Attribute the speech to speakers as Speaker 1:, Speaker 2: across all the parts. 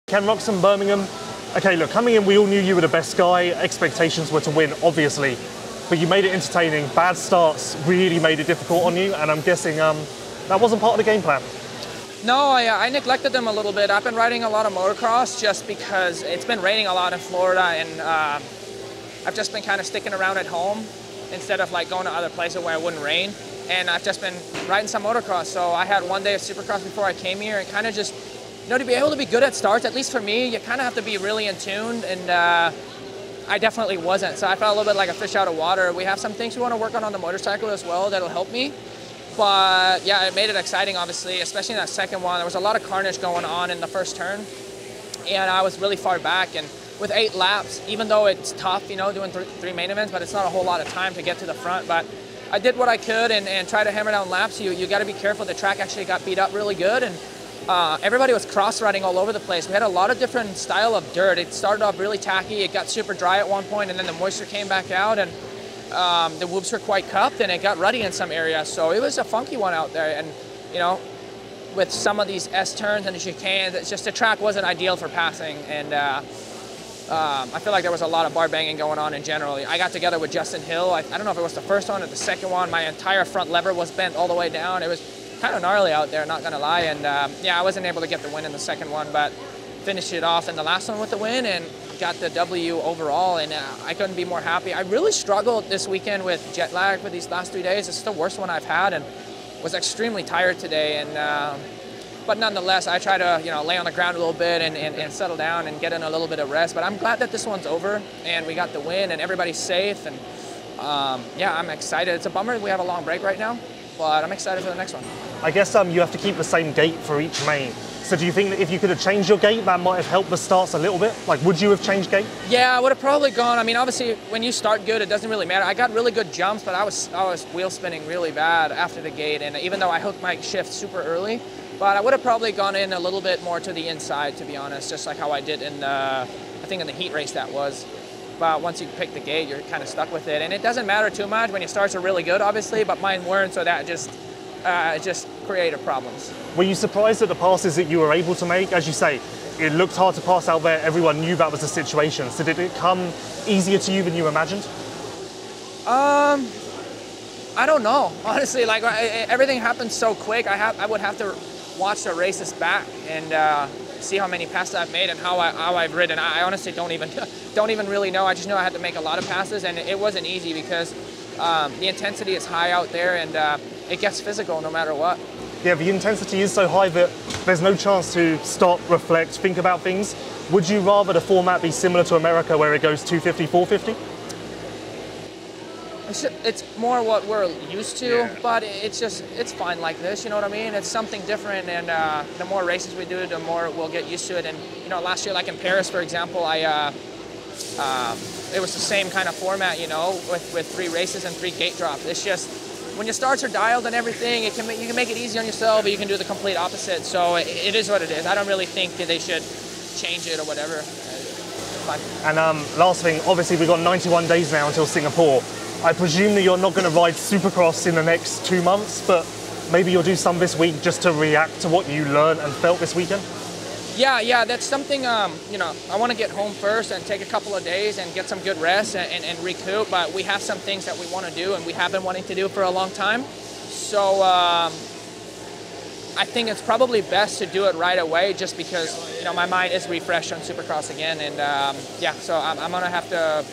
Speaker 1: Ken, Roczen, Birmingham. Okay, look, coming in, we all knew you were the best guy. Expectations were to win, obviously. But you made it entertaining. Bad starts really made it difficult on you, and I'm guessing that wasn't part of the game plan.
Speaker 2: No, I neglected them a little bit. I've been riding a lot of motocross just because it's been raining a lot in Florida, and I've just been kind of sticking around at home instead of like going to other places where it wouldn't rain. And I've just been riding some motocross. So I had one day of Supercross before I came here, and kind of just, you know, to be able to be good at starts, at least for me, you kind of have to be really in tune, and I definitely wasn't. So I felt a little bit like a fish out of water. We have some things we want to work on the motorcycle as well that'll help me. But yeah, it made it exciting, obviously, especially in that second one. There was a lot of carnage going on in the first turn, and I was really far back. And with 8 laps, even though it's tough, you know, doing three main events, but it's not a whole lot of time to get to the front. But I did what I could and tried to hammer down laps. You got to be careful. The track actually got beat up really good, and everybody was cross-riding all over the place. We had a lot of different style of dirt. It started off really tacky. It got super dry at one point, and then the moisture came back out, and the whoops were quite cupped, and it got ruddy in some areas. So it was a funky one out there, and you know, with some of these S-turns and the chicanes, it's just the track wasn't ideal for passing, and I feel like there was a lot of bar banging going on in general. I got together with Justin Hill. I don't know if it was the first one or the second one. My entire front lever was bent all the way down. It was kind of gnarly out there, not gonna lie. And yeah, I wasn't able to get the win in the second one, but finished it off in the last one with the win and got the W overall, and I couldn't be more happy. I really struggled this weekend with jet lag for these last 3 days. It's the worst one I've had, and was extremely tired today. And but nonetheless, I try to, you know, lay on the ground a little bit and settle down and get in a little bit of rest. But I'm glad that this one's over and we got the win and everybody's safe. And yeah, I'm excited. It's a bummer we have a long break right now, but I'm excited for the next one.
Speaker 1: I guess you have to keep the same gate for each main. So do you think that if you could have changed your gate, that might have helped the starts a little bit? Like, would you have changed gate?
Speaker 2: Yeah, I would have probably gone. I mean, obviously, when you start good, it doesn't really matter. I got really good jumps, but I was wheel spinning really bad after the gate, and even though I hooked my shift super early, but I would have probably gone in a little bit more to the inside, to be honest, just like how I did in I think in the heat race that was. But once you pick the gate, you're kind of stuck with it, and it doesn't matter too much when your starts are really good, obviously, but mine weren't, so that just created problems.
Speaker 1: Were you surprised at the passes that you were able to make? As you say, it looked hard to pass out there. Everyone knew that was the situation. So did it come easier to you than you imagined?
Speaker 2: I don't know, honestly. Like everything happened so quick. I would have to watch the races back and see how many passes I've made and how I've ridden. I honestly don't even really know. I just know I had to make a lot of passes, and it wasn't easy because the intensity is high out there, and it gets physical no matter what.
Speaker 1: Yeah, the intensity is so high that there's no chance to stop, reflect, think about things. Would you rather the format be similar to America where it goes 250, 450?
Speaker 2: It's more what we're used to,
Speaker 1: yeah.
Speaker 2: But it's fine like this, you know what I mean? It's something different, and the more races we do, the more we'll get used to it. And you know, last year, like in Paris, for example, it was the same kind of format, you know, with 3 races and 3 gate drops. It's just, when your starts are dialed and everything, you can make it easy on yourself, but you can do the complete opposite. So it is what it is. I don't really think that they should change it or whatever. Fine.
Speaker 1: And last thing, obviously we've got 91 days now until Singapore. I presume that you're not going to ride Supercross in the next 2 months, but maybe you'll do some this week just to react to what you learned and felt this weekend?
Speaker 2: Yeah, that's something, you know, I want to get home first and take a couple of days and get some good rest and recoup, but we have some things that we want to do and we have been wanting to do for a long time. So I think it's probably best to do it right away just because, you know, my mind is refreshed on Supercross again, and yeah, so I'm gonna have to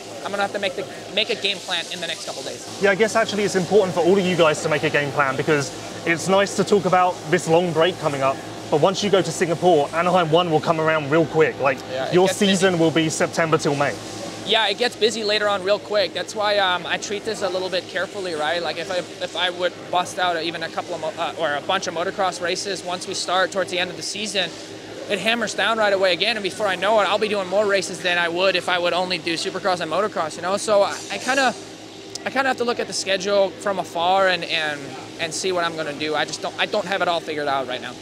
Speaker 2: make a game plan in the next couple of days.
Speaker 1: Yeah, I guess actually it's important for all of you guys to make a game plan because it's nice to talk about this long break coming up. But once you go to Singapore, Anaheim 1 will come around real quick. Like, yeah, your season will be September till May.
Speaker 2: Yeah, it gets busy later on real quick. That's why I treat this a little bit carefully, right? Like if I would bust out even a couple of or a bunch of motocross races once we start towards the end of the season, it hammers down right away again. And before I know it, I'll be doing more races than I would if I would only do Supercross and motocross, you know? So I kind of have to look at the schedule from afar and see what I'm going to do. I don't have it all figured out right now.